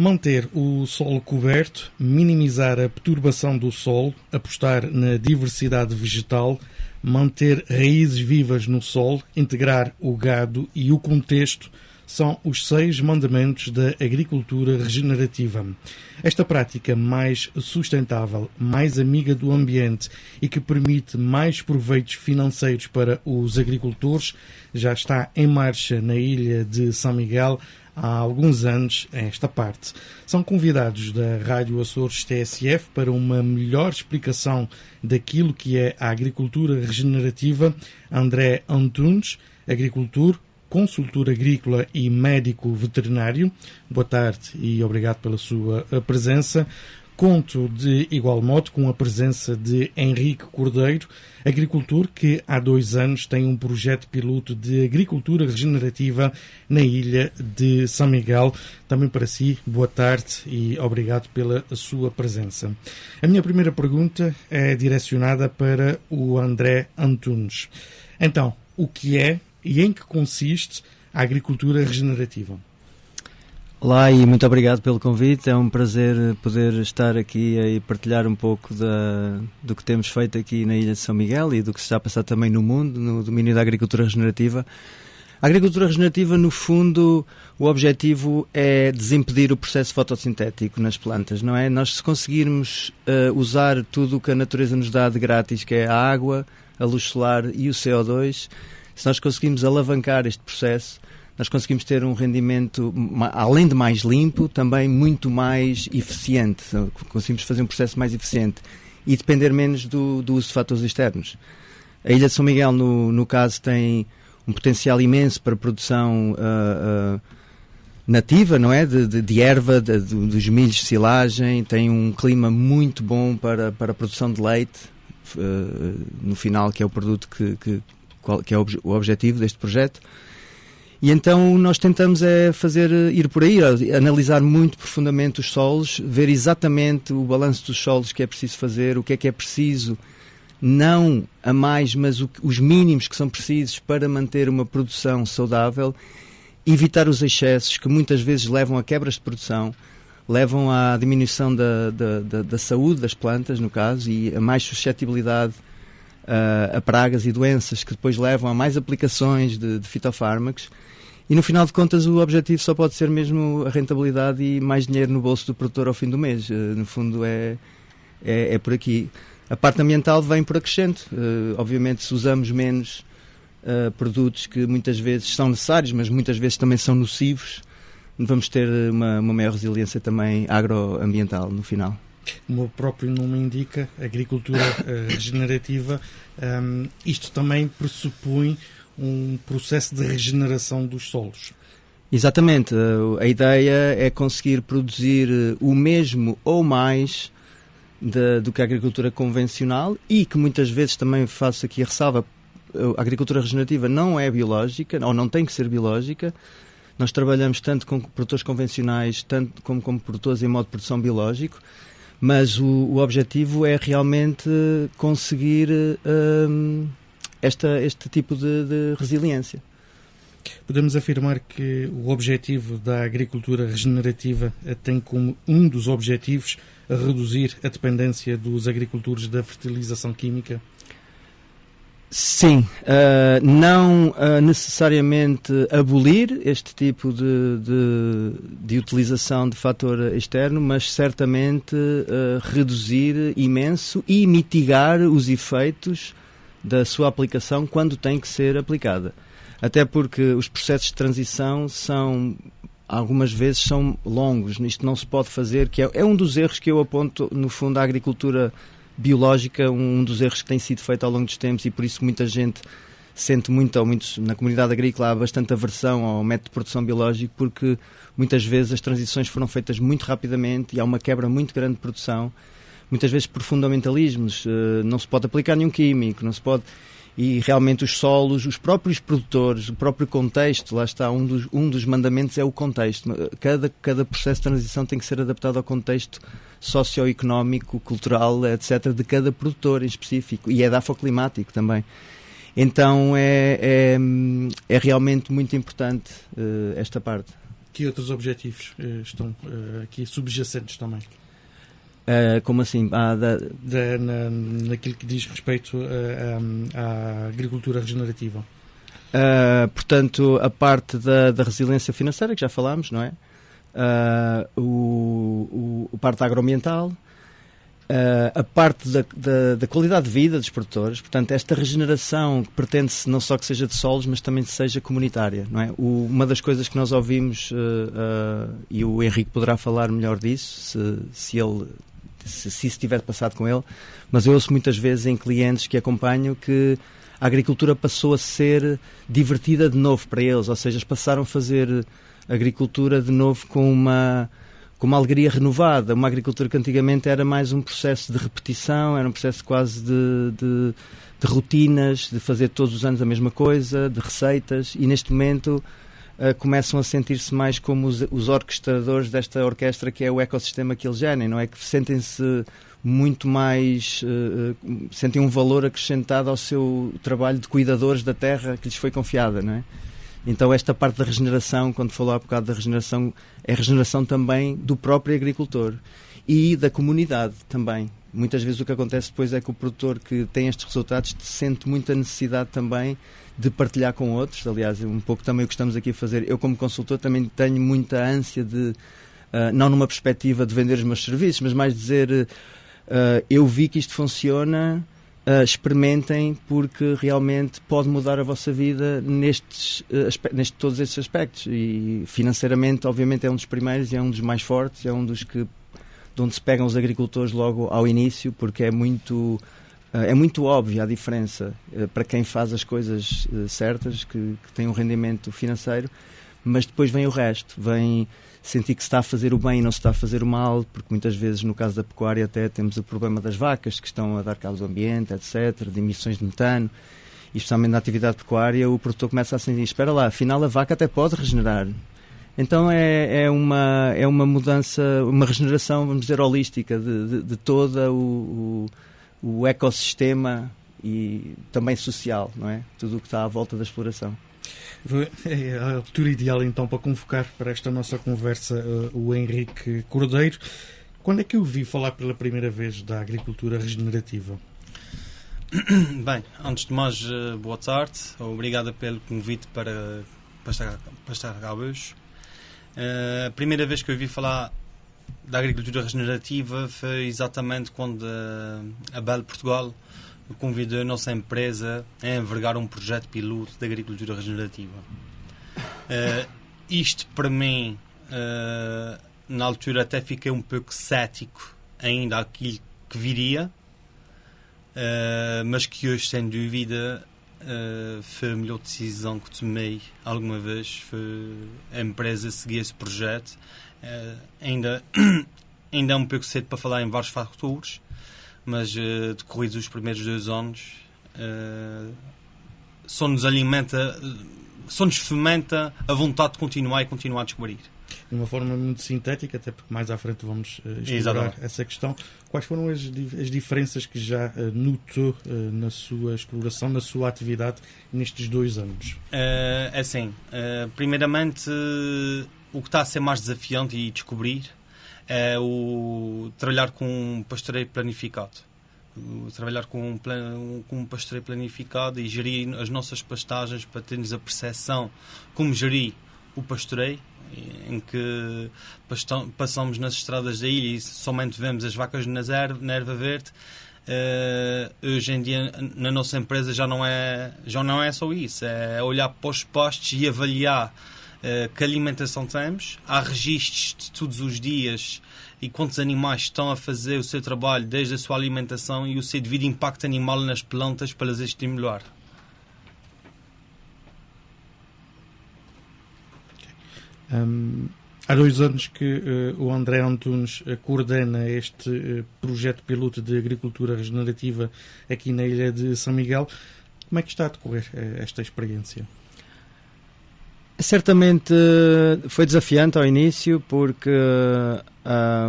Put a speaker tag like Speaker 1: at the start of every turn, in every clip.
Speaker 1: Manter o solo coberto, minimizar a perturbação do solo, apostar na diversidade vegetal, manter raízes vivas no solo, integrar o gado e o contexto são os 6 mandamentos da agricultura regenerativa. Esta prática mais sustentável, mais amiga do ambiente e que permite mais proveitos financeiros para os agricultores já está em marcha na ilha de São Miguel há alguns anos a esta parte. São convidados da Rádio Açores TSF para uma melhor explicação daquilo que é a agricultura regenerativa André Antunes, agricultor, consultor agrícola e médico veterinário. Boa tarde e obrigado pela sua presença. Conto de igual modo com a presença de Henrique Cordeiro, agricultor que há 2 anos tem um projeto piloto de agricultura regenerativa na ilha de São Miguel. Também para si, boa tarde e obrigado pela sua presença. A minha primeira pergunta é direcionada para o André Antunes. Então, o que é e em que consiste a agricultura regenerativa?
Speaker 2: Olá e muito obrigado pelo convite. É um prazer poder estar aqui e partilhar um pouco do que temos feito aqui na Ilha de São Miguel e do que se está a passar também no mundo, no domínio da agricultura regenerativa. A agricultura regenerativa, no fundo, o objetivo é desimpedir o processo fotossintético nas plantas, não é? Nós, se conseguirmos usar tudo o que a natureza nos dá de grátis, que é a água, a luz solar e o CO2, se nós conseguimos alavancar este processo, nós conseguimos ter um rendimento, além de mais limpo, também muito mais eficiente. Conseguimos fazer um processo mais eficiente e depender menos do uso de fatores externos. A Ilha de São Miguel, no caso, tem um potencial imenso para produção nativa, não é? De erva, dos milhos de silagem, tem um clima muito bom para a produção de leite, no final, que é o produto que é o objetivo deste projeto. E então nós tentamos ir por aí, analisar muito profundamente os solos, ver exatamente o balanço dos solos que é preciso fazer, o que é preciso, não a mais, mas os mínimos que são precisos para manter uma produção saudável, evitar os excessos que muitas vezes levam a quebras de produção, levam à diminuição da saúde das plantas, no caso, e a mais suscetibilidade a pragas e doenças que depois levam a mais aplicações de fitofármacos. E no final de contas o objetivo só pode ser mesmo a rentabilidade e mais dinheiro no bolso do produtor ao fim do mês. No fundo é por aqui. A parte ambiental vem por acrescento. Obviamente, se usamos menos produtos que muitas vezes são necessários, mas muitas vezes também são nocivos, vamos ter uma maior resiliência também agroambiental no final.
Speaker 1: Como o próprio nome indica, agricultura regenerativa, isto também pressupõe um processo de regeneração dos solos.
Speaker 2: Exatamente. A ideia é conseguir produzir o mesmo ou mais do que a agricultura convencional e que muitas vezes também faço aqui a ressalva, a agricultura regenerativa não é biológica, ou não tem que ser biológica. Nós trabalhamos tanto com produtores convencionais, tanto como produtores em modo de produção biológico, mas o objetivo é realmente conseguir este tipo de resiliência.
Speaker 1: Podemos afirmar que o objetivo da agricultura regenerativa tem como um dos objetivos a reduzir a dependência dos agricultores da fertilização química?
Speaker 2: Sim, não necessariamente abolir este tipo de utilização de fator externo, mas certamente reduzir imenso e mitigar os efeitos da sua aplicação quando tem que ser aplicada. Até porque os processos de transição algumas vezes são longos, isto não se pode fazer, que é um dos erros que eu aponto, no fundo, à agricultura biológica, um dos erros que tem sido feito ao longo dos tempos e por isso muita gente sente muito, ou muitos na comunidade agrícola há bastante aversão ao método de produção biológico porque muitas vezes as transições foram feitas muito rapidamente e há uma quebra muito grande de produção, muitas vezes por fundamentalismos, não se pode aplicar nenhum químico, não se pode... E realmente os solos, os próprios produtores, o próprio contexto, lá está, um dos mandamentos é o contexto. Cada processo de transição tem que ser adaptado ao contexto socioeconómico, cultural, etc., de cada produtor em específico. E é edafoclimático também. Então é realmente muito importante esta parte.
Speaker 1: Que outros objetivos estão aqui subjacentes também?
Speaker 2: Como assim?
Speaker 1: Naquilo que diz respeito à agricultura regenerativa.
Speaker 2: Portanto, a parte da resiliência financeira, que já falámos, não é? A parte agroambiental, a parte da qualidade de vida dos produtores. Portanto, esta regeneração que pretende-se não só que seja de solos, mas também que seja comunitária, não é? Uma das coisas que nós ouvimos, e o Henrique poderá falar melhor disso, se isso tiver passado com ele, mas eu ouço muitas vezes em clientes que acompanho que a agricultura passou a ser divertida de novo para eles, ou seja, eles passaram a fazer agricultura de novo com uma alegria renovada, uma agricultura que antigamente era mais um processo de repetição, era um processo quase de rotinas, de fazer todos os anos a mesma coisa, de receitas, e neste momento começam a sentir-se mais como os orquestradores desta orquestra que é o ecossistema que eles gerem, não é? Que sentem-se muito mais, sentem um valor acrescentado ao seu trabalho de cuidadores da terra que lhes foi confiada, não é? Então esta parte da regeneração, quando falou há bocado da regeneração, é regeneração também do próprio agricultor e da comunidade também. Muitas vezes o que acontece depois é que o produtor que tem estes resultados sente muita necessidade também de partilhar com outros. Aliás, um pouco também o que estamos aqui a fazer. Eu, como consultor, também tenho muita ânsia de, não numa perspectiva de vender os meus serviços, mas mais dizer, eu vi que isto funciona, experimentem, porque realmente pode mudar a vossa vida nestes todos estes aspectos. E financeiramente, obviamente, é um dos primeiros, é um dos mais fortes, é um dos que de onde se pegam os agricultores logo ao início, porque é muito óbvia a diferença para quem faz as coisas certas, que tem um rendimento financeiro, mas depois vem o resto, vem sentir que se está a fazer o bem e não se está a fazer o mal, porque muitas vezes no caso da pecuária até temos o problema das vacas que estão a dar cabo do ambiente, etc., de emissões de metano, e especialmente na atividade pecuária o produtor começa a sentir, espera lá, afinal a vaca até pode regenerar. Então é uma mudança, uma regeneração, vamos dizer, holística de todo o ecossistema e também social, não é? Tudo o que está à volta da exploração.
Speaker 1: É a altura ideal então para convocar para esta nossa conversa o Henrique Cordeiro. Quando é que eu vi falar pela primeira vez da agricultura regenerativa?
Speaker 3: Bem, antes de mais, boa tarde. Obrigado pelo convite para estar cá hoje. A primeira vez que eu ouvi falar da agricultura regenerativa foi exatamente quando a Bell Portugal convidou a nossa empresa a envergar um projeto piloto de agricultura regenerativa. Isto, para mim, na altura até fiquei um pouco cético ainda àquilo que viria, mas que hoje, sem dúvida, foi a melhor decisão que tomei alguma vez. Foi a empresa seguir esse projeto. Ainda é um pouco cedo para falar em vários fatores, mas decorridos os primeiros 2 anos só nos fomenta a vontade de continuar a descobrir.
Speaker 1: De uma forma muito sintética, até porque mais à frente vamos explorar essa questão. Quais foram as diferenças que já notou na sua exploração, na sua atividade nestes 2 anos?
Speaker 3: Primeiramente, o que está a ser mais desafiante e descobrir é o trabalhar com um pastoreio planificado. Trabalhar com um pastoreio planificado e gerir as nossas pastagens para termos a percepção como gerir o pastoreio, em que passamos nas estradas da ilha e somente vemos as vacas na erva verde. Hoje em dia na nossa empresa já não é só isso, é olhar para os pastos e avaliar que alimentação temos. Há registros de todos os dias e quantos animais estão a fazer o seu trabalho desde a sua alimentação e o seu devido impacto animal nas plantas para as estimular.
Speaker 1: Há 2 anos que o André Antunes coordena este projeto piloto de agricultura regenerativa aqui na ilha de São Miguel. Como é que está a decorrer esta experiência?
Speaker 2: Certamente foi desafiante ao início, porque a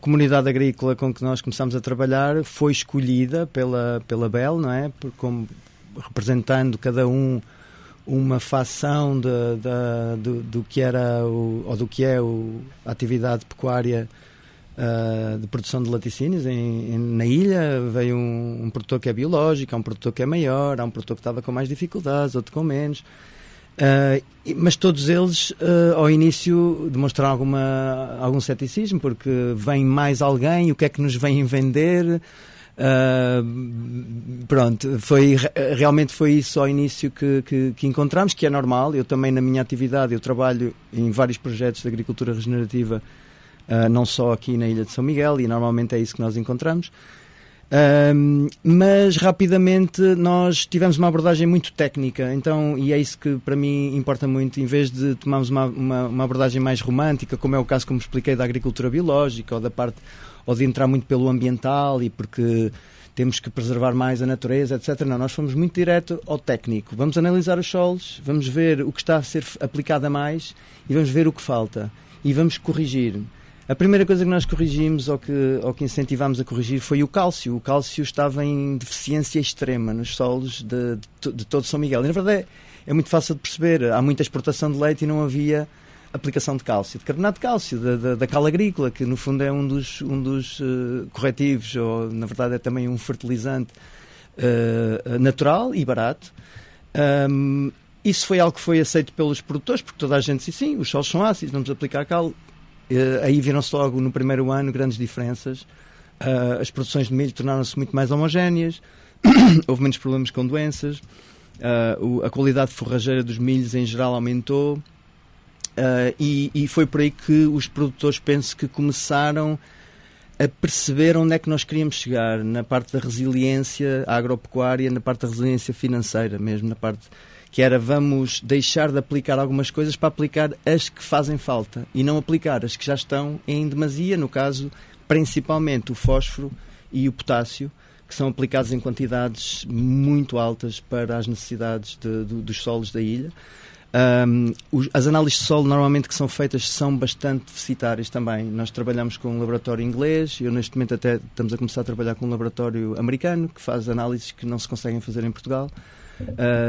Speaker 2: comunidade agrícola com que nós começamos a trabalhar foi escolhida pela Bell, não é? Como representando cada um uma facção do que era ou do que é a atividade pecuária de produção de laticínios na ilha. Veio um produtor que é biológico, há um produtor que é maior, há um produtor que estava com mais dificuldades, outro com menos. Mas todos eles ao início demonstraram algum ceticismo, porque vem mais alguém, o que é que nos vem vender? Pronto, realmente foi isso ao início que encontramos, que é normal. Eu também, na minha atividade, eu trabalho em vários projetos de agricultura regenerativa, não só aqui na Ilha de São Miguel, e normalmente é isso que nós encontramos. Mas rapidamente nós tivemos uma abordagem muito técnica, então, e é isso que para mim importa muito. Em vez de tomarmos uma abordagem mais romântica, como é o caso, como expliquei, da agricultura biológica, ou de entrar muito pelo ambiental e porque temos que preservar mais a natureza, etc. Não, nós fomos muito direto ao técnico. Vamos analisar os solos, vamos ver o que está a ser aplicado a mais e vamos ver o que falta e vamos corrigir. A primeira coisa que nós corrigimos, ou que incentivámos a corrigir, foi o cálcio. O cálcio estava em deficiência extrema nos solos de todo São Miguel. E, na verdade, é muito fácil de perceber. Há muita exportação de leite e não havia aplicação de cálcio, de carbonato de cálcio, da cal agrícola, que no fundo é um dos corretivos, ou na verdade é também um fertilizante natural e barato. Isso foi algo que foi aceito pelos produtores, porque toda a gente disse, sim, os solos são ácidos, vamos aplicar cal. Aí viram-se logo no primeiro ano grandes diferenças. As produções de milho tornaram-se muito mais homogéneas, houve menos problemas com doenças, a qualidade forrageira dos milhos em geral aumentou, e foi por aí que os produtores, penso que começaram a perceber onde é que nós queríamos chegar, na parte da resiliência agropecuária, na parte da resiliência financeira mesmo, na parte que era, vamos deixar de aplicar algumas coisas para aplicar as que fazem falta e não aplicar as que já estão em demasia, no caso, principalmente o fósforo e o potássio, que são aplicados em quantidades muito altas para as necessidades dos solos da ilha. As análises de solo normalmente que são feitas são bastante deficitárias também. Nós trabalhamos com um laboratório inglês, eu neste momento até estamos a começar a trabalhar com um laboratório americano que faz análises que não se conseguem fazer em Portugal.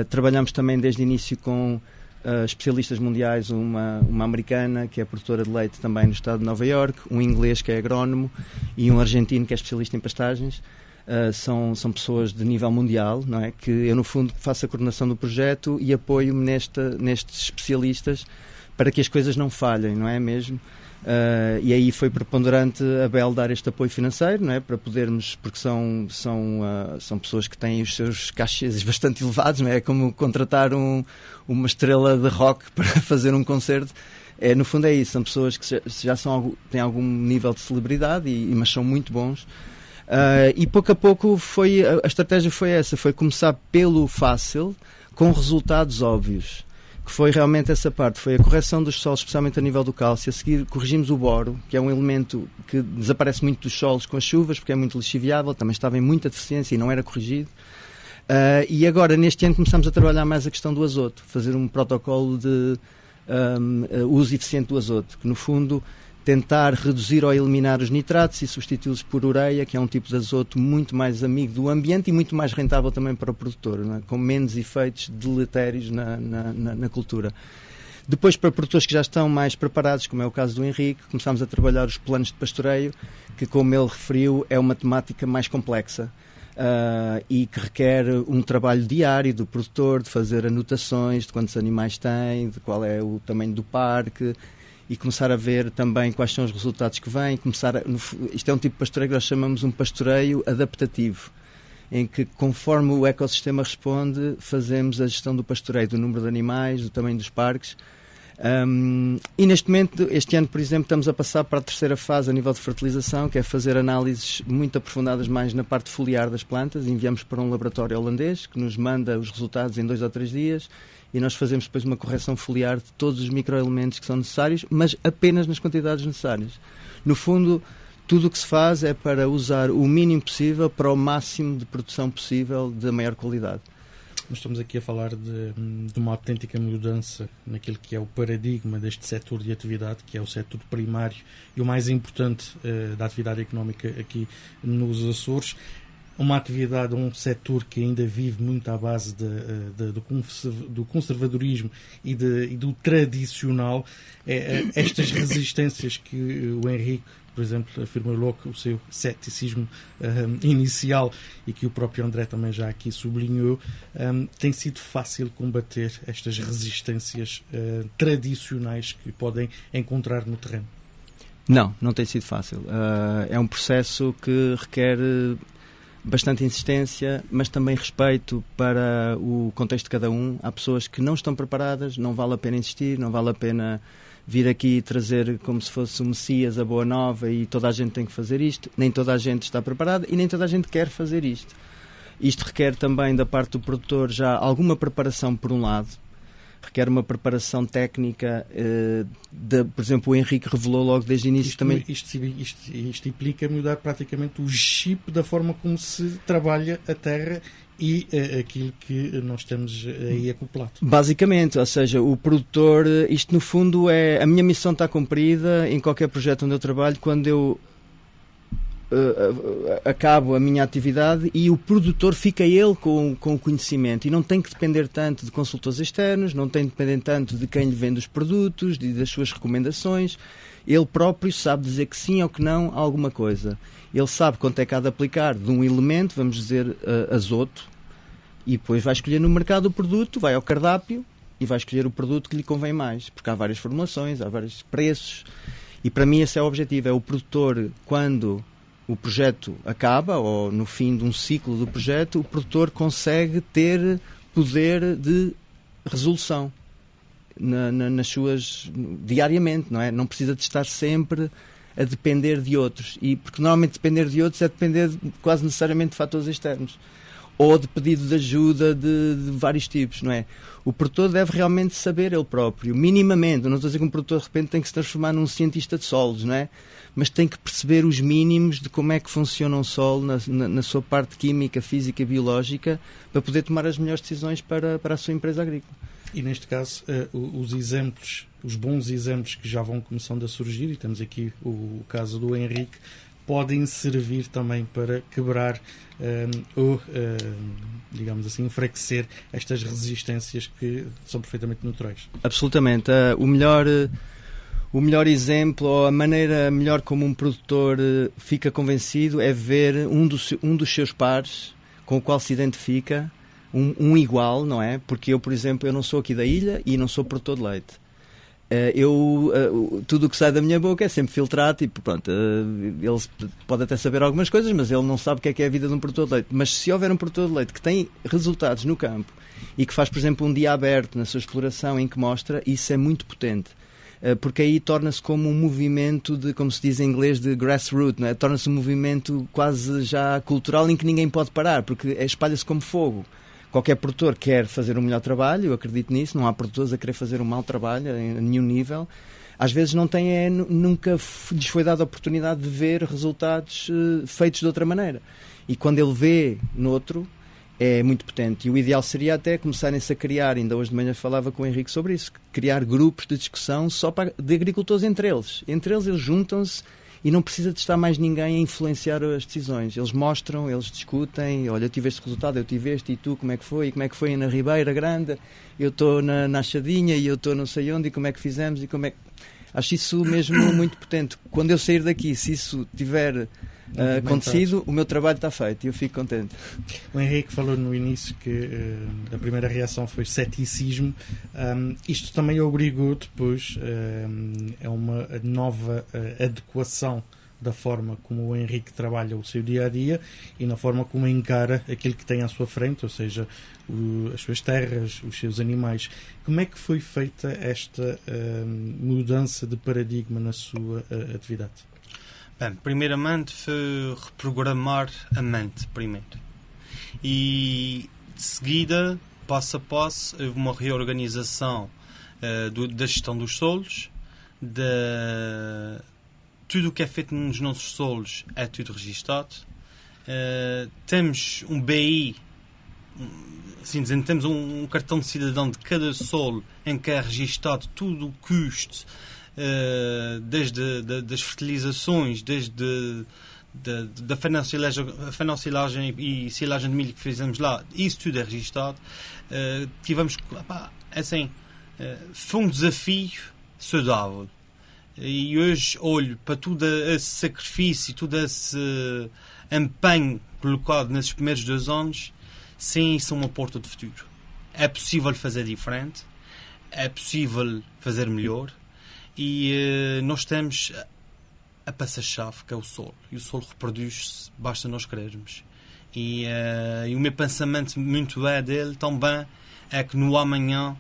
Speaker 2: Trabalhamos também desde o início com especialistas mundiais, uma americana que é produtora de leite também no estado de Nova Iorque, um inglês que é agrónomo e um argentino que é especialista em pastagens. São pessoas de nível mundial, não é? Que eu no fundo faço a coordenação do projeto e apoio-me nestes especialistas para que as coisas não falhem, não é mesmo? E aí foi preponderante a BEL dar este apoio financeiro, não é? Para podermos, porque são pessoas que têm os seus cachês bastante elevados, não é? É como contratar uma estrela de rock para fazer um concerto. No fundo é isso, são pessoas que já têm algum nível de celebridade, mas são muito bons. E pouco a pouco a estratégia foi essa, foi começar pelo fácil, com resultados óbvios. Que foi realmente essa parte, foi a correção dos solos, especialmente a nível do cálcio. A seguir corrigimos o boro, que é um elemento que desaparece muito dos solos com as chuvas, porque é muito lixiviável, também estava em muita deficiência e não era corrigido. E agora, neste ano, começamos a trabalhar mais a questão do azoto, fazer um protocolo de uso eficiente do azoto, que no fundo tentar reduzir ou eliminar os nitratos e substituí-los por ureia, que é um tipo de azoto muito mais amigo do ambiente e muito mais rentável também para o produtor, não é? Com menos efeitos deletérios na cultura. Depois, para produtores que já estão mais preparados, como é o caso do Henrique, começámos a trabalhar os planos de pastoreio, que, como ele referiu, é uma temática mais complexa. E que requer um trabalho diário do produtor, de fazer anotações de quantos animais tem, de qual é o tamanho do parque, e começar a ver também quais são os resultados que vêm. Isto é um tipo de pastoreio que nós chamamos um pastoreio adaptativo, em que, conforme o ecossistema responde, fazemos a gestão do pastoreio, do número de animais, do tamanho dos parques. E neste momento, este ano, por exemplo, estamos a passar para a terceira fase a nível de fertilização, que é fazer análises muito aprofundadas mais na parte foliar das plantas. Enviamos para um laboratório holandês que nos manda os resultados em 2 ou 3 dias e nós fazemos depois uma correção foliar de todos os microelementos que são necessários, mas apenas nas quantidades necessárias. No fundo, tudo o que se faz é para usar o mínimo possível para o máximo de produção possível da maior qualidade.
Speaker 1: Nós estamos aqui a falar de uma autêntica mudança naquilo que é o paradigma deste setor de atividade, que é o setor primário e o mais importante da atividade económica aqui nos Açores. uma atividade, um setor que ainda vive muito à base do conservadorismo e do tradicional. Estas resistências que o Henrique, por exemplo, afirmou logo o seu ceticismo inicial e que o próprio André também já aqui sublinhou, tem sido fácil combater estas resistências tradicionais que podem encontrar no terreno?
Speaker 2: Não tem sido fácil. É um processo que requer bastante insistência, mas também respeito para o contexto de cada um. Há pessoas que não estão preparadas, não vale a pena insistir, não vale a pena vir aqui e trazer como se fosse o Messias, a boa nova, e toda a gente tem que fazer isto. Nem toda a gente está preparada e nem toda a gente quer fazer isto. Isto requer também da parte do produtor já alguma preparação, por um lado. Requer uma preparação técnica, por exemplo, o Henrique revelou logo desde o início também.
Speaker 1: Isto implica mudar praticamente o chip da forma como se trabalha a terra e aquilo que nós temos aí acoplado. Basicamente,
Speaker 2: ou seja, o produtor, isto no fundo a minha missão está cumprida em qualquer projeto onde eu trabalho, quando eu acabo a minha atividade e o produtor fica ele com o conhecimento e não tem que depender tanto de consultores externos, não tem que depender tanto de quem lhe vende os produtos, das suas recomendações. Ele próprio sabe dizer que sim ou que não a alguma coisa. Ele sabe quanto é que há de aplicar de um elemento, vamos dizer azoto, e depois vai escolher no mercado o produto, vai ao cardápio e vai escolher o produto que lhe convém mais, porque há várias formulações, há vários preços, e para mim esse é o objetivo, é o produtor, quando o projeto acaba, ou no fim de um ciclo do projeto, o produtor consegue ter poder de resolução nas suas, diariamente, não é? Não precisa de estar sempre a depender de outros, e porque normalmente depender de outros é depender quase necessariamente de fatores externos, ou de pedido de ajuda de vários tipos, não é? O produtor deve realmente saber ele próprio, minimamente. Eu não estou a dizer que um produtor de repente tem que se transformar num cientista de solos, não é? Mas tem que perceber os mínimos de como é que funciona um solo na sua parte química, física e biológica, para poder tomar as melhores decisões para a sua empresa agrícola.
Speaker 1: E neste caso, os bons exemplos que já vão começando a surgir, e temos aqui o caso do Henrique, podem servir também para quebrar ou, digamos assim, enfraquecer estas resistências que são perfeitamente naturais.
Speaker 2: Absolutamente. O melhor exemplo, ou a maneira melhor como um produtor fica convencido, é ver um dos seus pares com o qual se identifica, um igual, não é? Porque eu, por exemplo, eu não sou aqui da ilha e não sou produtor de leite. Tudo o que sai da minha boca é sempre filtrado, tipo, pronto, ele pode até saber algumas coisas, mas ele não sabe o que é a vida de um produtor de leite. Mas se houver um produtor de leite que tem resultados no campo e que faz, por exemplo, um dia aberto na sua exploração em que mostra, isso é muito potente. Porque aí torna-se como um movimento de, como se diz em inglês, de grassroots, não é? Torna-se um movimento quase já cultural em que ninguém pode parar, porque espalha-se como fogo. Qualquer produtor quer fazer um melhor trabalho, eu acredito nisso, não há produtores a querer fazer um mau trabalho a nenhum nível. Às vezes nunca lhes foi dada a oportunidade de ver resultados feitos de outra maneira. E quando ele vê noutro, é muito potente. E o ideal seria até começarem-se a criar, ainda hoje de manhã falava com o Henrique sobre isso, criar grupos de discussão só de agricultores entre eles. Entre eles juntam-se e não precisa de estar mais ninguém a influenciar as decisões. Eles mostram, eles discutem, olha, eu tive este resultado, eu tive este, e tu, como é que foi? E como é que foi na Ribeira Grande? Eu estou na Achadinha e eu estou não sei onde, e como é que fizemos? E como é que... Acho isso mesmo muito potente. Quando eu sair daqui, se isso tiver acontecido, o meu trabalho está feito e eu fico contente.
Speaker 1: O Henrique falou no início que a primeira reação foi ceticismo. Isto também obrigou depois a uma nova adequação da forma como o Henrique trabalha o seu dia-a-dia e na forma como encara aquilo que tem à sua frente, ou seja, as suas terras, os seus animais. Como é que foi feita esta mudança de paradigma na sua atividade?
Speaker 3: Bem, primeiramente foi reprogramar a mente primeiro. E de seguida, passo a passo, houve uma reorganização da gestão dos solos, tudo o que é feito nos nossos solos é tudo registado. Temos um BI, assim dizendo, temos um cartão de cidadão de cada solo em que é registado tudo o custo, desde das fertilizações, desde da fenocilagem e silagem de milho que fizemos lá, isso tudo é registado. Tivemos, assim, foi um desafio saudável. E hoje olho para todo esse sacrifício, todo esse empenho colocado nesses primeiros 2 anos, sim, isso é uma porta de futuro. É possível fazer diferente, é possível fazer melhor, e nós temos a peça-chave, que é o solo. E o solo reproduz-se, basta nós querermos. E o meu pensamento muito dele também é que no amanhã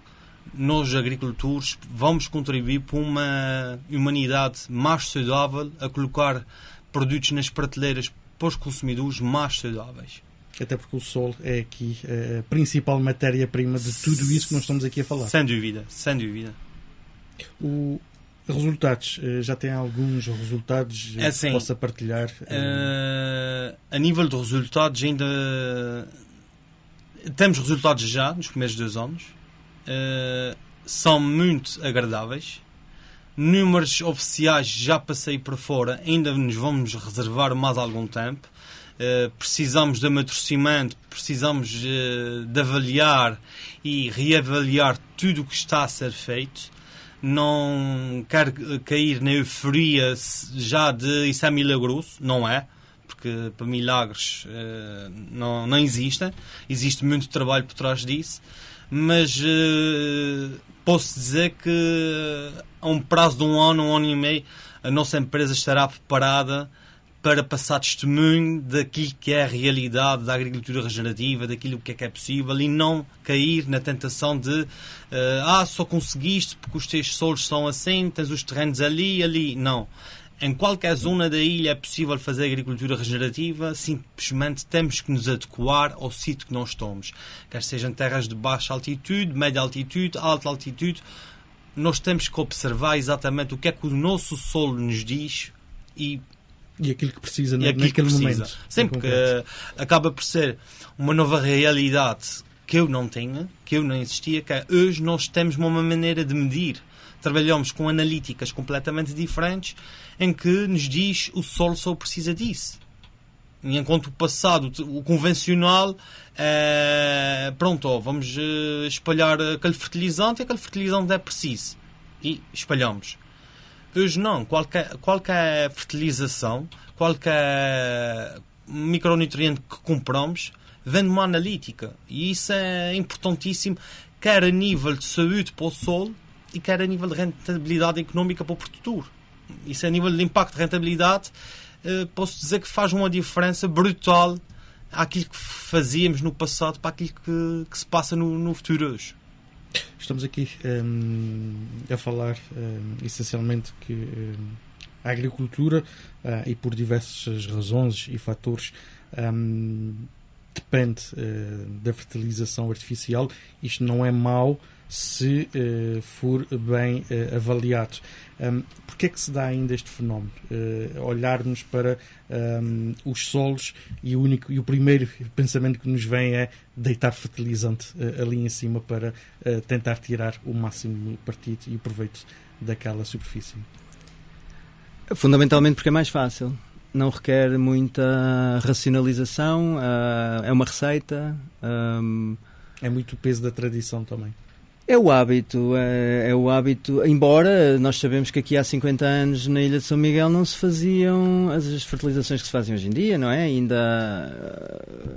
Speaker 3: nós, agricultores, vamos contribuir para uma humanidade mais saudável, a colocar produtos nas prateleiras para os consumidores mais saudáveis.
Speaker 1: Até porque o solo é aqui a principal matéria-prima de tudo isso que nós estamos aqui a falar.
Speaker 3: Sem dúvida, sem dúvida.
Speaker 1: Resultados, já tem alguns resultados
Speaker 3: assim,
Speaker 1: que possa partilhar?
Speaker 3: A nível de resultados, ainda temos resultados já nos primeiros 2 anos. São muito agradáveis. Números oficiais já passei por fora, ainda nos vamos reservar mais algum tempo. Precisamos de amadurecimento, precisamos de avaliar e reavaliar tudo o que está a ser feito. Não quero cair na euforia já de isso é milagroso, não é, porque para milagres não existem. Existe muito trabalho por trás disso, mas posso dizer que a um prazo de 1 ano, 1 ano e meio, a nossa empresa estará preparada para passar testemunho daquilo que é a realidade da agricultura regenerativa, daquilo que é possível, e não cair na tentação de só conseguiste porque os teus solos são assim, tens os terrenos ali. Não. Em qualquer zona da ilha é possível fazer agricultura regenerativa, simplesmente temos que nos adequar ao sítio que nós estamos. Quer sejam terras de baixa altitude, média altitude, alta altitude, nós temos que observar exatamente o que é que o nosso solo nos diz e
Speaker 1: aquilo que precisa naquele momento.
Speaker 3: Sempre que acaba por ser uma nova realidade que eu não tinha, que eu não existia, que é hoje nós temos uma maneira de medir. Trabalhamos com analíticas completamente diferentes em que nos diz o solo só precisa disso. E enquanto o passado, o convencional, vamos espalhar aquele fertilizante e aquele fertilizante é preciso. E espalhamos. Hoje não, qualquer fertilização, qualquer micronutriente que compramos, vem de uma analítica. E isso é importantíssimo, quer a nível de saúde para o solo e quer a nível de rentabilidade económica para o produtor. Isso a nível de impacto de rentabilidade, posso dizer que faz uma diferença brutal àquilo que fazíamos no passado para aquilo que se passa no futuro hoje.
Speaker 1: Estamos aqui a falar essencialmente que a agricultura, e por diversas razões e fatores, depende da fertilização artificial. Isto não é mau se for bem avaliado. Porquê é que se dá ainda este fenómeno? Olharmos para os solos e o primeiro pensamento que nos vem é deitar fertilizante ali em cima para tentar tirar o máximo partido e proveito daquela superfície.
Speaker 2: Fundamentalmente porque é mais fácil. Não requer muita racionalização, é uma receita.
Speaker 1: É muito o peso da tradição também.
Speaker 2: É o hábito, embora nós sabemos que aqui há 50 anos na Ilha de São Miguel não se faziam as fertilizações que se fazem hoje em dia, não é?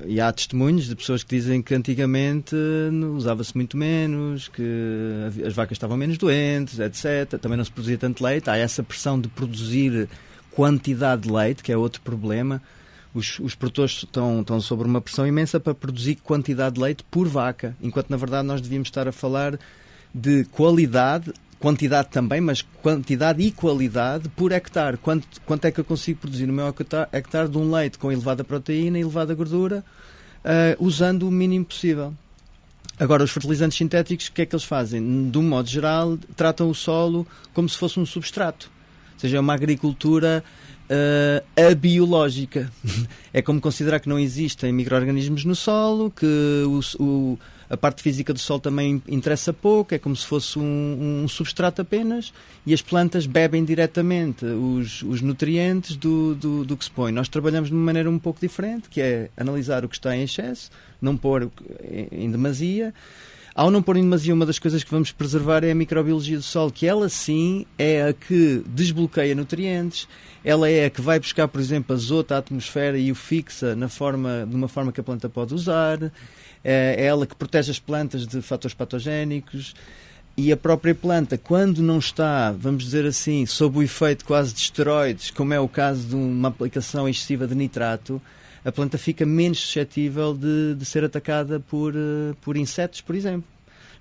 Speaker 2: E há testemunhos de pessoas que dizem que antigamente usava-se muito menos, que as vacas estavam menos doentes, etc. Também não se produzia tanto leite, há essa pressão de produzir quantidade de leite, que é outro problema. Os produtores estão sob uma pressão imensa para produzir quantidade de leite por vaca, enquanto na verdade nós devíamos estar a falar de qualidade, quantidade também, mas quantidade e qualidade por hectare. Quanto é que eu consigo produzir no meu hectare de um leite com elevada proteína e elevada gordura, usando o mínimo possível. Agora, os fertilizantes sintéticos, o que é que eles fazem? De um modo geral, tratam o solo como se fosse um substrato. Ou seja, é uma agricultura abiológica. É como considerar que não existem micro-organismos no solo, que A parte física do solo também interessa pouco, é como se fosse um substrato apenas, e as plantas bebem diretamente os nutrientes do que se põe. Nós trabalhamos de uma maneira um pouco diferente, que é analisar o que está em excesso, não pôr em demasia. Ao não pôr em demasia, uma das coisas que vamos preservar é a microbiologia do solo, que ela sim é a que desbloqueia nutrientes, ela é a que vai buscar, por exemplo, azoto à atmosfera e o fixa de uma forma que a planta pode usar, é ela que protege as plantas de fatores patogénicos, e a própria planta, quando não está, vamos dizer assim, sob o efeito quase de esteroides, como é o caso de uma aplicação excessiva de nitrato, a planta fica menos suscetível de ser atacada por insetos, por exemplo.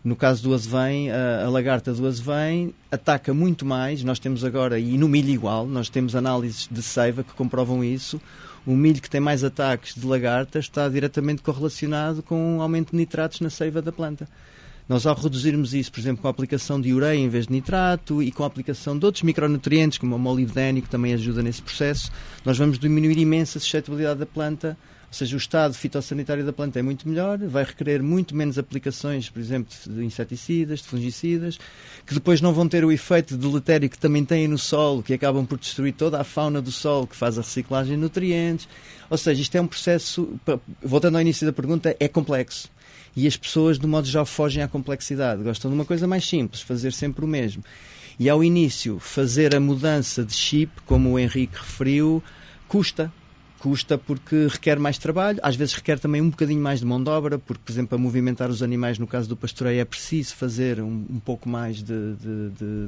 Speaker 2: No caso do azevém, a lagarta do azevém ataca muito mais. Nós temos agora, e no milho igual, nós temos análises de seiva que comprovam isso. O milho que tem mais ataques de lagarta está diretamente correlacionado com um aumento de nitratos na seiva da planta. Nós, ao reduzirmos isso, por exemplo, com a aplicação de ureia em vez de nitrato e com a aplicação de outros micronutrientes, como o molibdênio, que também ajuda nesse processo, nós vamos diminuir imensa a suscetibilidade da planta, ou seja, o estado fitossanitário da planta é muito melhor, vai requerer muito menos aplicações, por exemplo, de inseticidas, de fungicidas, que depois não vão ter o efeito deletério que também têm no solo, que acabam por destruir toda a fauna do solo, que faz a reciclagem de nutrientes. Ou seja, isto é um processo, voltando ao início da pergunta, é complexo. E as pessoas, de modo geral, fogem à complexidade. Gostam de uma coisa mais simples, fazer sempre o mesmo. E ao início, fazer a mudança de chip, como o Henrique referiu, custa. Custa porque requer mais trabalho, às vezes requer também um bocadinho mais de mão de obra, porque, por exemplo, para movimentar os animais, no caso do pastoreio, é preciso fazer um pouco mais de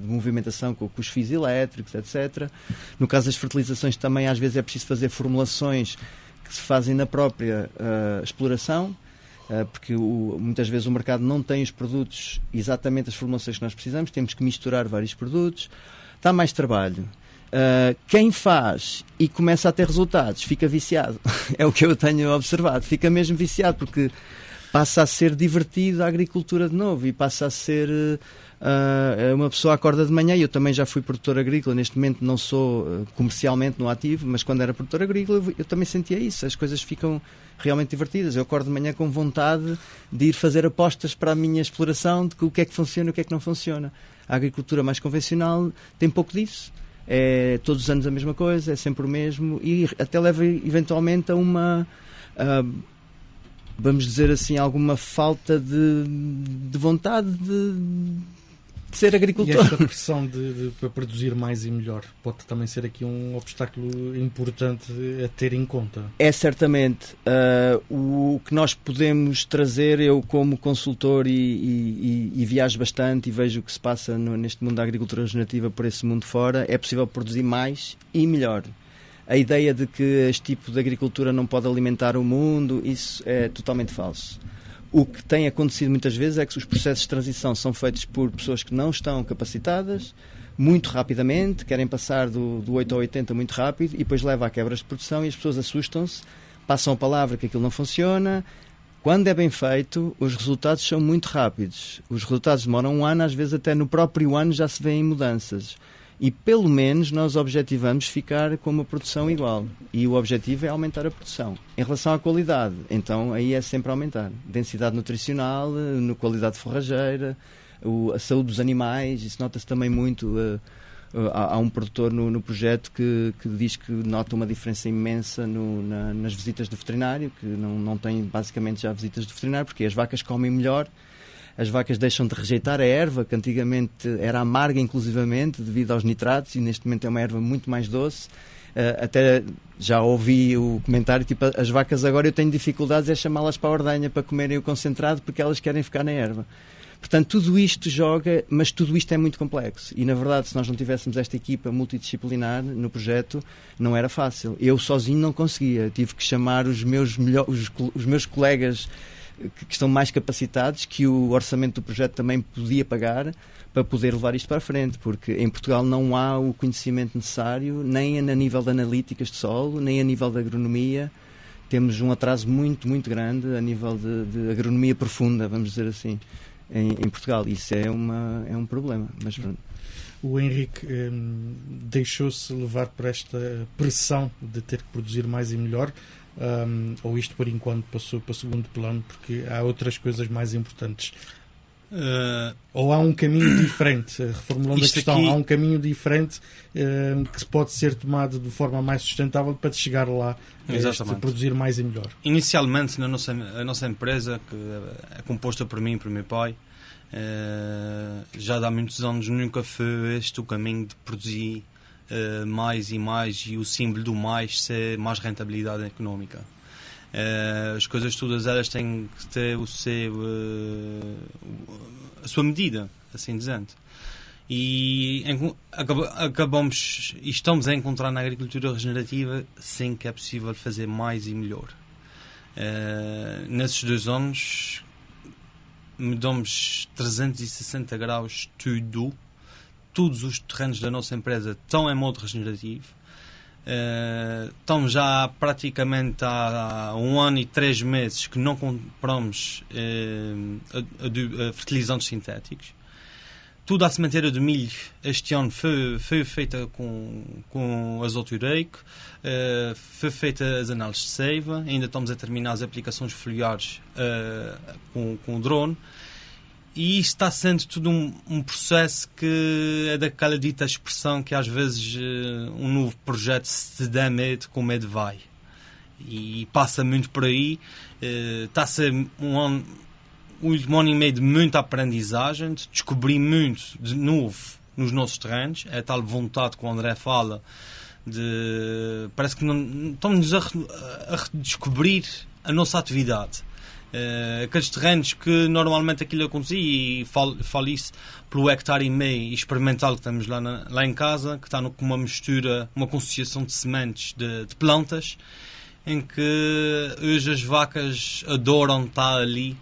Speaker 2: movimentação com os fios elétricos, etc. No caso das fertilizações também, às vezes é preciso fazer formulações que se fazem na própria exploração, porque muitas vezes o mercado não tem os produtos, exatamente as formulações que nós precisamos, temos que misturar vários produtos, dá mais trabalho. Quem faz e começa a ter resultados fica viciado. É o que eu tenho observado. Fica mesmo viciado porque passa a ser divertido a agricultura de novo e passa a ser... uma pessoa acorda de manhã, e eu também já fui produtor agrícola, neste momento não sou comercialmente no ativo, mas quando era produtor agrícola eu também sentia isso, as coisas ficam realmente divertidas. Eu acordo de manhã com vontade de ir fazer apostas para a minha exploração, de o que é que funciona e o que é que não funciona. A agricultura mais convencional tem pouco disso. É todos os anos a mesma coisa, é sempre o mesmo, e até leva eventualmente a uma, vamos dizer assim, alguma falta de vontade de ser agricultor.
Speaker 1: E esta pressão para produzir mais e melhor pode também ser aqui um obstáculo importante a ter em conta.
Speaker 2: É certamente. O que nós podemos trazer, eu como consultor e viajo bastante e vejo o que se passa neste mundo da agricultura regenerativa por esse mundo fora, é possível produzir mais e melhor. A ideia de que este tipo de agricultura não pode alimentar o mundo, isso é totalmente falso. O que tem acontecido muitas vezes é que os processos de transição são feitos por pessoas que não estão capacitadas, muito rapidamente, querem passar do 8 ao 80 muito rápido, e depois leva a quebras de produção e as pessoas assustam-se, passam a palavra que aquilo não funciona. Quando é bem feito, os resultados são muito rápidos. Os resultados demoram um ano, às vezes até no próprio ano já se vêem mudanças. E pelo menos nós objetivamos ficar com uma produção igual. E o objetivo é aumentar a produção. Em relação à qualidade, então aí é sempre aumentar. Densidade nutricional, qualidade forrageira, a saúde dos animais, isso nota-se também muito. Há um produtor no projeto que diz que nota uma diferença imensa nas visitas do veterinário, que não tem basicamente já visitas do veterinário, porque as vacas comem melhor. As vacas deixam de rejeitar a erva, que antigamente era amarga inclusivamente devido aos nitratos, e neste momento é uma erva muito mais doce. Até já ouvi o comentário, tipo, as vacas agora eu tenho dificuldades em chamá-las para a ordenha para comerem o concentrado porque elas querem ficar na erva. Portanto, tudo isto joga, mas tudo isto é muito complexo. E, na verdade, se nós não tivéssemos esta equipa multidisciplinar no projeto, não era fácil. Eu sozinho não conseguia. Tive que chamar os meus colegas que estão mais capacitados, que o orçamento do projeto também podia pagar, para poder levar isto para a frente, porque em Portugal não há o conhecimento necessário, nem a nível de analíticas de solo, nem a nível de agronomia. Temos um atraso muito, muito grande a nível de agronomia profunda, vamos dizer assim, em Portugal. Isso é um problema, mas pronto.
Speaker 1: O Henrique deixou-se levar por esta pressão de ter que produzir mais e melhor, ou isto por enquanto passou para o segundo plano porque há outras coisas mais importantes? Ou há um caminho diferente, reformulando a questão, há um caminho diferente que pode ser tomado de forma mais sustentável para chegar lá a produzir mais e melhor?
Speaker 3: Inicialmente, a nossa empresa, que é composta por mim e por meu pai, já há muitos anos nunca foi este o caminho de produzir mais e mais, e o símbolo do mais ser mais rentabilidade económica. As coisas todas elas têm que ter a sua medida, assim dizendo. E estamos a encontrar na agricultura regenerativa sim que é possível fazer mais e melhor. Nesses 2 anos mudamos 360 graus tudo. Todos os terrenos da nossa empresa estão em modo regenerativo. Estamos já praticamente há 1 ano e 3 meses que não compramos fertilizantes sintéticos. Toda a sementeira de milho este ano foi feita com azoto ureico, foi feita as análises de seiva, ainda estamos a terminar as aplicações foliares com o drone. E isto está sendo tudo um processo que é daquela dita expressão que às vezes um novo projeto se dá medo, com medo vai. E passa muito por aí. Está a ser um último ano e meio de muita aprendizagem, de descobrir muito de novo nos nossos terrenos. É a tal vontade que o André fala parece que não estamos a redescobrir a nossa atividade. Aqueles terrenos que normalmente aquilo acontecia, e falo isso pelo hectare e meio experimental que temos lá em casa, que está com uma mistura, uma consociação de sementes de plantas, em que hoje as vacas adoram estar ali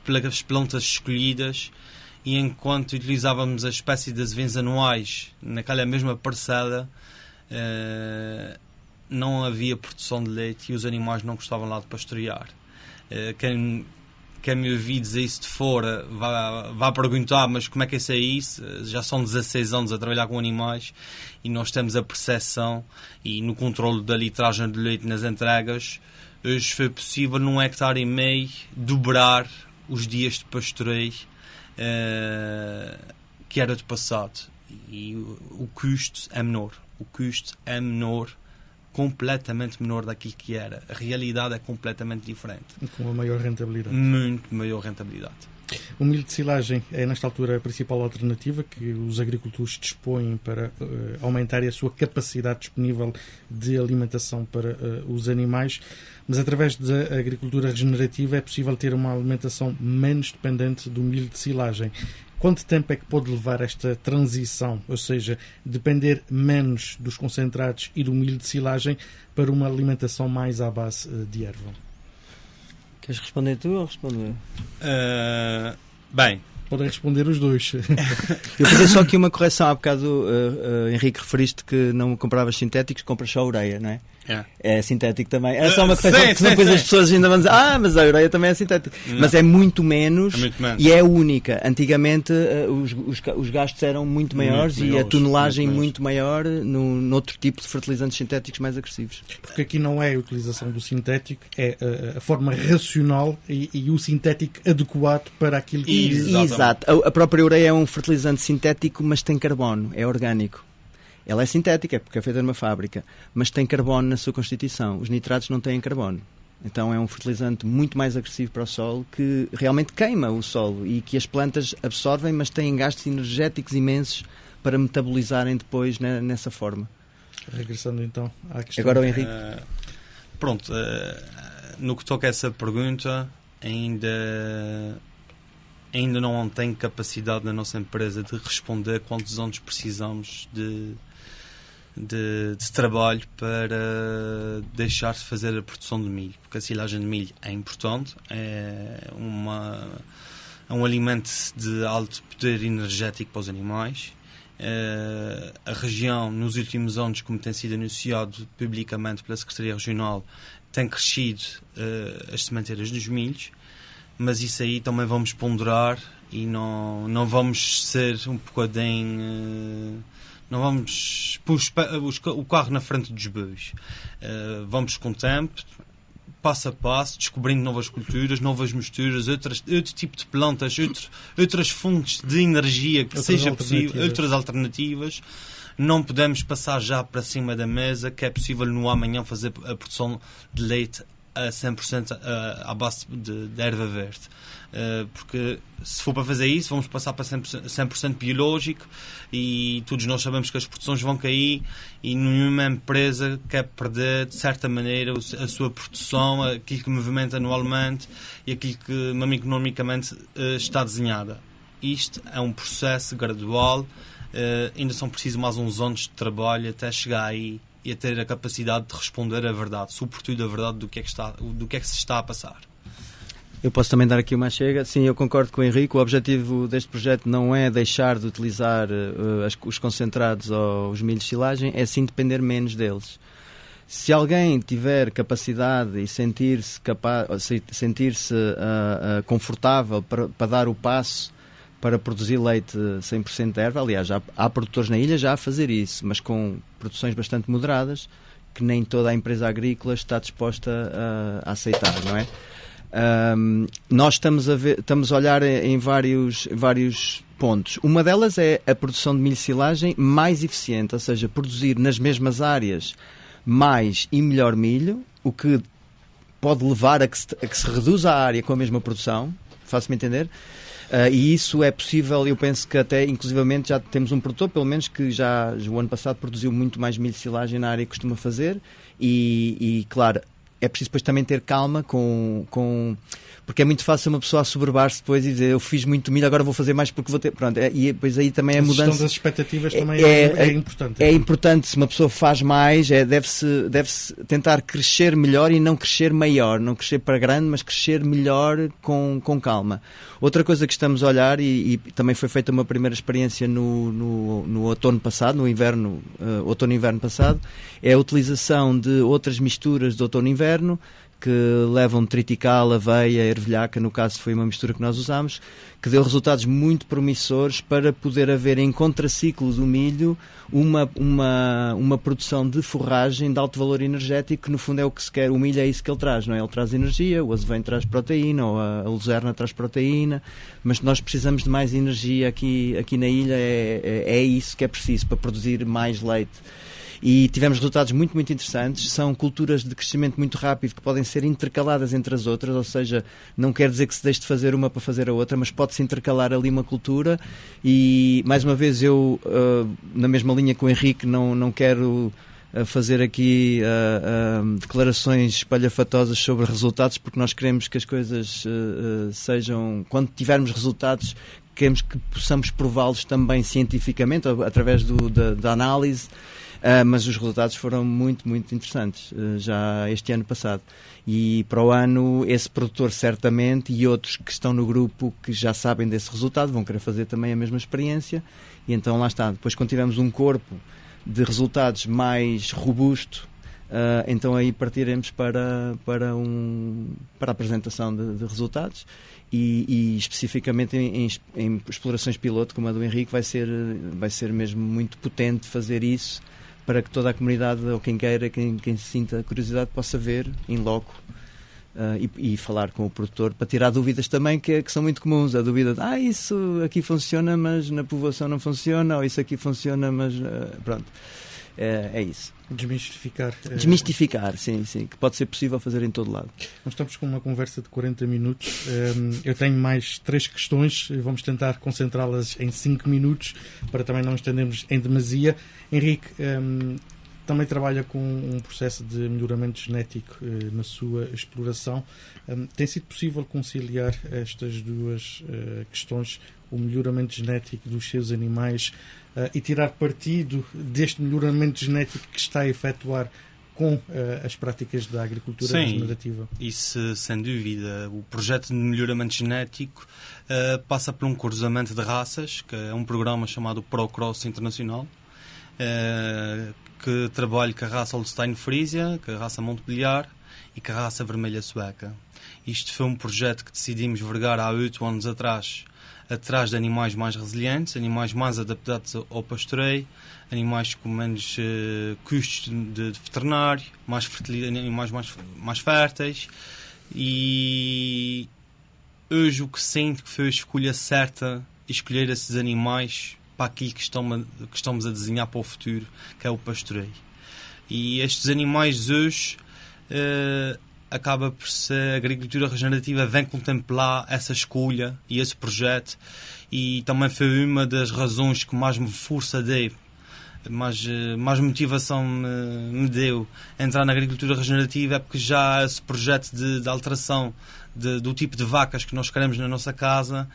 Speaker 3: pelas plantas escolhidas, e enquanto utilizávamos a espécie de azevinhos anuais naquela mesma parcela, não havia produção de leite e os animais não gostavam lá de pastorear. Quem me ouvir dizer isso de fora vai perguntar, mas como é que é isso? Já são 16 anos a trabalhar com animais e nós temos a percepção e no controle da litragem de leite nas entregas. Hoje foi possível num hectare e meio dobrar os dias de pastoreio que era do passado, e o custo é menor. O custo é menor, completamente menor daquilo que era. A realidade é completamente diferente.
Speaker 1: Com uma maior rentabilidade.
Speaker 3: Muito maior rentabilidade.
Speaker 1: O milho de silagem é, nesta altura, a principal alternativa que os agricultores dispõem para aumentar a sua capacidade disponível de alimentação para os animais, mas através da agricultura regenerativa é possível ter uma alimentação menos dependente do milho de silagem. Quanto tempo é que pode levar esta transição, ou seja, depender menos dos concentrados e do milho de silagem para uma alimentação mais à base de erva?
Speaker 2: Queres responder tu ou responder?
Speaker 3: Bem,
Speaker 1: podem responder os dois.
Speaker 2: Eu fazer só aqui uma correção. Há bocado, Henrique, referiste que não compravas sintéticos, compras só ureia, não é? É sintético também. É só uma correção, porque depois as pessoas ainda vão dizer mas a ureia também é sintética. Não. Mas é muito menos, e é única. Antigamente os gastos eram muito maiores e a tonelagem muito maior noutro tipo de fertilizantes sintéticos mais agressivos.
Speaker 1: Porque aqui não é a utilização do sintético, é a forma racional e o sintético adequado para aquilo que...
Speaker 2: Exato. A própria ureia é um fertilizante sintético, mas tem carbono, é orgânico. Ela é sintética, porque é feita numa fábrica, mas tem carbono na sua constituição. Os nitratos não têm carbono. Então é um fertilizante muito mais agressivo para o solo, que realmente queima o solo e que as plantas absorvem, mas têm gastos energéticos imensos para metabolizarem depois nessa forma.
Speaker 1: Regressando então à questão...
Speaker 2: Agora o Henrique.
Speaker 3: Pronto, no que toca a essa pergunta, ainda não tenho capacidade na nossa empresa de responder quantos anos precisamos de trabalho para deixar de fazer a produção de milho, porque a silagem de milho é importante, é um alimento de alto poder energético para os animais. A região, nos últimos anos, como tem sido anunciado publicamente pela Secretaria Regional, tem crescido as sementeiras dos milhos, mas isso aí também vamos ponderar e não vamos ser um bocadinho... não vamos pôr o carro na frente dos bois. Vamos com o tempo, passo a passo, descobrindo novas culturas, novas misturas, outro tipo de plantas, outras fontes de energia que seja possível, outras alternativas. Não podemos passar já para cima da mesa que é possível no amanhã fazer a produção de leite a 100% à base de erva verde. Porque se for para fazer isso, vamos passar para 100% biológico, e todos nós sabemos que as produções vão cair e nenhuma empresa quer perder, de certa maneira, a sua produção, aquilo que movimenta anualmente e aquilo que economicamente está desenhada. Isto é um processo gradual, ainda são precisos mais uns anos de trabalho até chegar aí e a ter a capacidade de responder a verdade, sobretudo a verdade do que é que se está a passar.
Speaker 2: Eu posso também dar aqui uma chega. Sim, eu concordo com o Henrique. O objetivo deste projeto não é deixar de utilizar os concentrados ou os milhos de silagem, é sim depender menos deles. Se alguém tiver capacidade e sentir-se confortável para dar o passo para produzir leite 100% de erva, aliás, há produtores na ilha já a fazer isso, mas com produções bastante moderadas, que nem toda a empresa agrícola está disposta a aceitar, não é? Nós estamos a olhar em vários pontos. Uma delas é a produção de milho de silagem mais eficiente, ou seja, produzir nas mesmas áreas mais e melhor milho, o que pode levar a que se reduza a área com a mesma produção. Faço-me entender? E isso é possível. Eu penso que até, inclusivamente, já temos um produtor, pelo menos, que já o ano passado produziu muito mais milho de silagem na área que costuma fazer, e claro, é preciso depois também ter calma porque é muito fácil uma pessoa assoberbar-se depois e dizer eu fiz muito milho, agora vou fazer mais porque vou ter... Pronto, e depois aí também a mudança... A
Speaker 1: gestão das expectativas também é importante.
Speaker 2: É importante, se uma pessoa faz mais, deve-se tentar crescer melhor e não crescer maior, não crescer para grande, mas crescer melhor com calma. Outra coisa que estamos a olhar, e também foi feita uma primeira experiência no outono passado, no outono e inverno passado, é a utilização de outras misturas de outono e inverno, que levam triticale, aveia, ervilhaca, no caso foi uma mistura que nós usámos, que deu resultados muito promissores para poder haver em contraciclo do milho uma produção de forragem de alto valor energético, que no fundo é o que se quer. O milho é isso que ele traz, não é? Ele traz energia, o azeveim traz proteína, ou a luzerna traz proteína, mas nós precisamos de mais energia aqui na ilha, é isso que é preciso para produzir mais leite. E tivemos resultados muito, muito interessantes. São culturas de crescimento muito rápido que podem ser intercaladas entre as outras, ou seja, não quer dizer que se deixe de fazer uma para fazer a outra, mas pode-se intercalar ali uma cultura. E, mais uma vez, eu, na mesma linha que o Henrique, não quero fazer aqui declarações espalhafatosas sobre resultados, porque nós queremos que as coisas sejam... Quando tivermos resultados, queremos que possamos prová-los também cientificamente, através da análise. Mas os resultados foram muito, muito interessantes, já este ano passado. E para o ano, esse produtor certamente, e outros que estão no grupo que já sabem desse resultado, vão querer fazer também a mesma experiência. E então lá está. Depois, quando tivermos um corpo de resultados mais robusto, então aí partiremos para a apresentação de resultados. E especificamente em explorações piloto, como a do Henrique, vai ser mesmo muito potente fazer isso, para que toda a comunidade, ou quem queira, quem sinta curiosidade, possa ver em loco e falar com o produtor, para tirar dúvidas também que são muito comuns. A dúvida de, isso aqui funciona, mas na povoação não funciona, ou isso aqui funciona, mas pronto. É isso. Desmistificar, sim, que pode ser possível fazer em todo lado.
Speaker 1: Nós estamos com uma conversa de 40 minutos. Eu tenho mais 3 questões. Vamos tentar concentrá-las em 5 minutos para também não estendermos em demasia. Henrique, também trabalha com um processo de melhoramento genético na sua exploração. Tem sido possível conciliar estas duas questões, o melhoramento genético dos seus animais e tirar partido deste melhoramento genético que está a efetuar com as práticas da agricultura regenerativa?
Speaker 3: Sim, isso sem dúvida. O projeto de melhoramento genético passa por um cruzamento de raças, que é um programa chamado ProCross Internacional, que trabalha com a raça Holstein Frisia, com a raça Montbéliard e com a raça vermelha sueca. Isto foi um projeto que decidimos vergar há 8 anos atrás, atrás de animais mais resilientes, animais mais adaptados ao pastoreio, animais com menos custos de veterinário, animais mais férteis. E hoje o que sinto que foi a escolha certa, escolher esses animais para aquilo que estamos a desenhar para o futuro, que é o pastoreio. E estes animais hoje acaba por ser a agricultura regenerativa vem contemplar essa escolha e esse projeto, e também foi uma das razões que mais me força deu, mais motivação me deu a entrar na agricultura regenerativa, é porque já esse projeto de alteração do tipo de vacas que nós queremos na nossa casa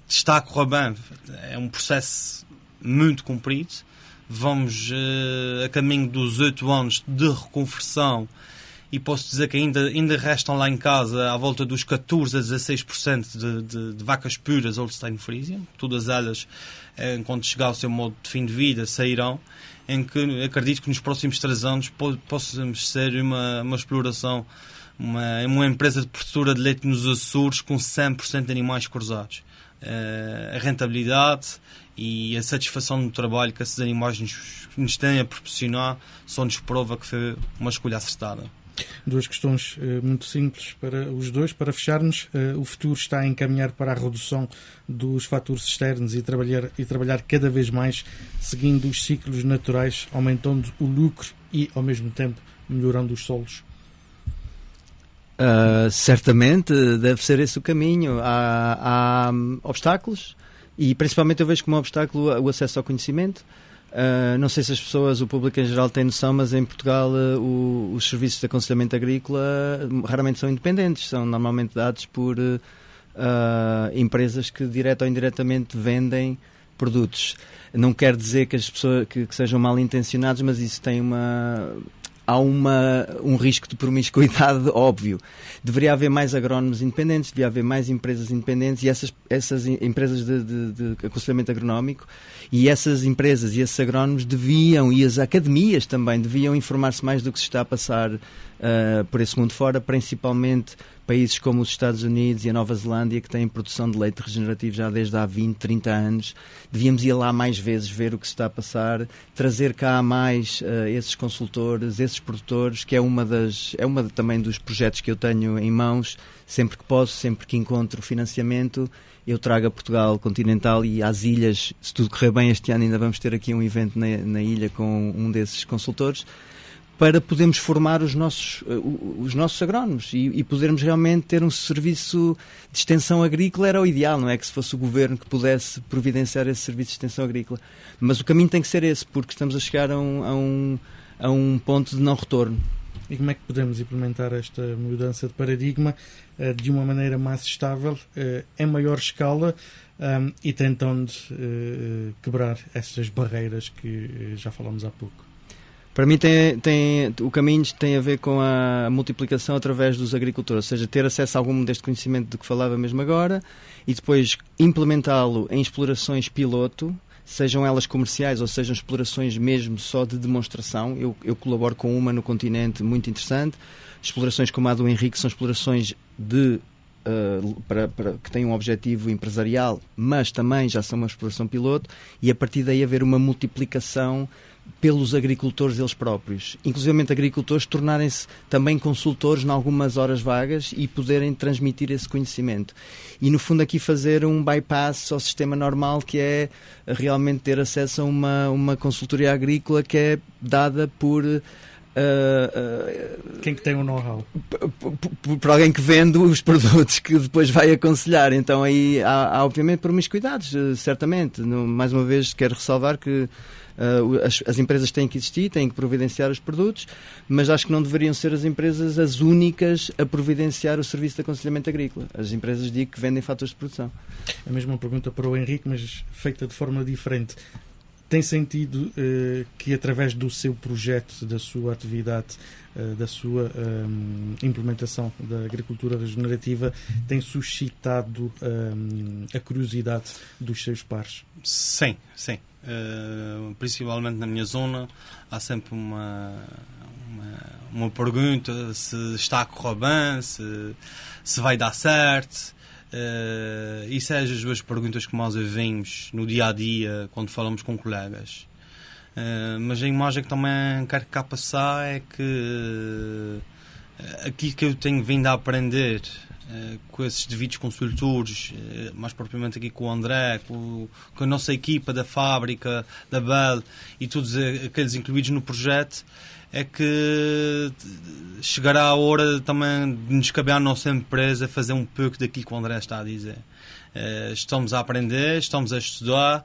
Speaker 3: está a correr bem. É um processo muito comprido. Vamos a caminho dos 8 anos de reconversão, e posso dizer que ainda restam lá em casa à volta dos 14 a 16% de vacas puras Holstein Friesian. Todas elas, enquanto chegar ao seu modo de fim de vida, sairão. Em que acredito que nos próximos 3 anos possamos ser uma exploração, uma empresa de produtora de leite nos Açores com 100% de animais cruzados. A rentabilidade e a satisfação do trabalho que esses animais nos têm a proporcionar só nos prova que foi uma escolha acertada.
Speaker 1: 2 questões muito simples para os dois. Para fecharmos, o futuro está a encaminhar para a redução dos fatores externos e trabalhar cada vez mais seguindo os ciclos naturais, aumentando o lucro e, ao mesmo tempo, melhorando os solos?
Speaker 2: Certamente deve ser esse o caminho. Há obstáculos, e principalmente eu vejo como obstáculo o acesso ao conhecimento. Não sei se as pessoas, o público em geral, tem noção, mas em Portugal os serviços de aconselhamento agrícola raramente são independentes, são normalmente dados por empresas que direto ou indiretamente vendem produtos. Não quer dizer que as pessoas que sejam mal intencionados, mas isso tem há um risco de promiscuidade óbvio. Deveria haver mais agrónomos independentes, devia haver mais empresas independentes, e essas empresas de aconselhamento agronómico, e essas empresas e esses agrónomos deviam, e as academias também, deviam informar-se mais do que se está a passar por esse mundo fora, principalmente países como os Estados Unidos e a Nova Zelândia, que têm produção de leite regenerativo já desde há 20, 30 anos. Devíamos ir lá mais vezes ver o que se está a passar, trazer cá mais esses consultores, esses produtores, que é uma também dos projetos que eu tenho em mãos. Sempre que posso, sempre que encontro financiamento, eu trago a Portugal continental e às ilhas. Se tudo correr bem, este ano ainda vamos ter aqui um evento na ilha com um desses consultores, para podermos formar os nossos agrónomos e podermos realmente ter um serviço de extensão agrícola. Era o ideal, não é? Que se fosse o governo que pudesse providenciar esse serviço de extensão agrícola. Mas o caminho tem que ser esse, porque estamos a chegar a um ponto de não retorno.
Speaker 1: E como é que podemos implementar esta mudança de paradigma de uma maneira mais estável, em maior escala, e tentando quebrar essas barreiras que já falamos há pouco?
Speaker 2: Para mim o caminho tem a ver com a multiplicação através dos agricultores, ou seja, ter acesso a algum deste conhecimento de que falava mesmo agora, e depois implementá-lo em explorações piloto, sejam elas comerciais ou sejam explorações mesmo só de demonstração. Eu colaboro com uma no continente muito interessante. Explorações como a do Henrique são explorações que têm um objetivo empresarial, mas também já são uma exploração piloto, e a partir daí haver uma multiplicação pelos agricultores eles próprios, inclusivamente agricultores tornarem-se também consultores em algumas horas vagas e poderem transmitir esse conhecimento. E no fundo aqui fazer um bypass ao sistema normal, que é realmente ter acesso a uma consultoria agrícola que é dada por
Speaker 1: quem que tem o know-how?
Speaker 2: Por alguém que vende os produtos que depois vai aconselhar. Então aí há obviamente promiscuidades, certamente. Mais uma vez quero ressalvar que as empresas têm que existir, têm que providenciar os produtos, mas acho que não deveriam ser as empresas as únicas a providenciar o serviço de aconselhamento agrícola. As empresas digo que vendem fatores de produção.
Speaker 1: A mesma pergunta para o Henrique, mas feita de forma diferente. Tem sentido que através do seu projeto, da sua atividade, da sua implementação da agricultura regenerativa, tem suscitado a curiosidade dos seus pares?
Speaker 3: Sim. Principalmente na minha zona há sempre uma pergunta se está a correr bem, se vai dar certo. Isso é as duas perguntas que nós ouvimos no dia a dia quando falamos com colegas. Mas a imagem que também quero cá passar é que aquilo que eu tenho vindo a aprender com esses devidos consultores, mais propriamente aqui com o André, com a nossa equipa da fábrica, da Bell e todos aqueles incluídos no projeto, é que chegará a hora também de nos caber à nossa empresa fazer um pouco daquilo que o André está a dizer. Estamos a aprender, estamos a estudar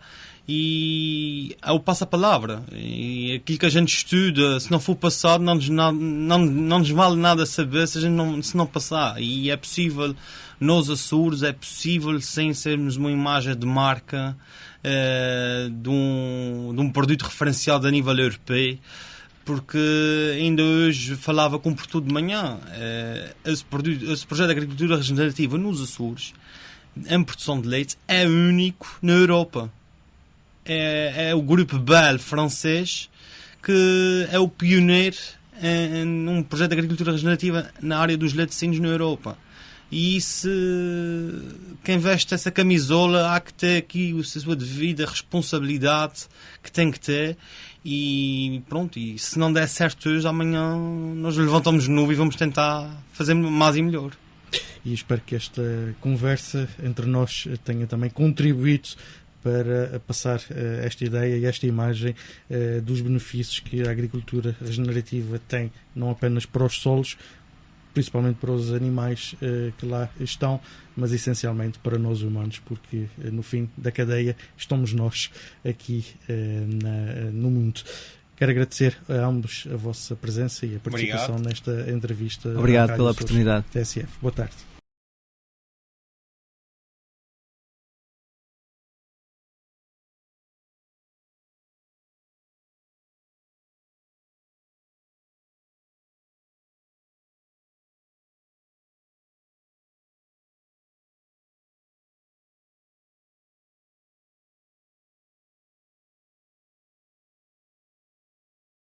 Speaker 3: e é o passo-a-palavra. E aquilo que a gente estuda, se não for passado, não nos vale nada saber se a gente se não passar. E é possível, nos Açores, é possível, sem sermos uma imagem de marca de um produto referenciado a nível europeu. Porque ainda hoje falava com o Porto de manhã, esse projeto de agricultura regenerativa nos Açores, em produção de leite, é único na Europa. É o grupo Bell francês que é o pioneiro em um projeto de agricultura regenerativa na área dos laticínios na Europa. E quem veste essa camisola há que ter aqui a sua devida responsabilidade que tem que ter. E pronto, e se não der certo hoje, amanhã nós levantamos de novo e vamos tentar fazer mais e melhor.
Speaker 1: E espero que esta conversa entre nós tenha também contribuído para passar esta ideia e esta imagem dos benefícios que a agricultura regenerativa tem, não apenas para os solos, principalmente para os animais que lá estão, mas essencialmente para nós humanos, porque no fim da cadeia estamos nós aqui no mundo. Quero agradecer a ambos a vossa presença e a participação nesta entrevista.
Speaker 2: Obrigado pela oportunidade.
Speaker 1: TSF. Boa tarde.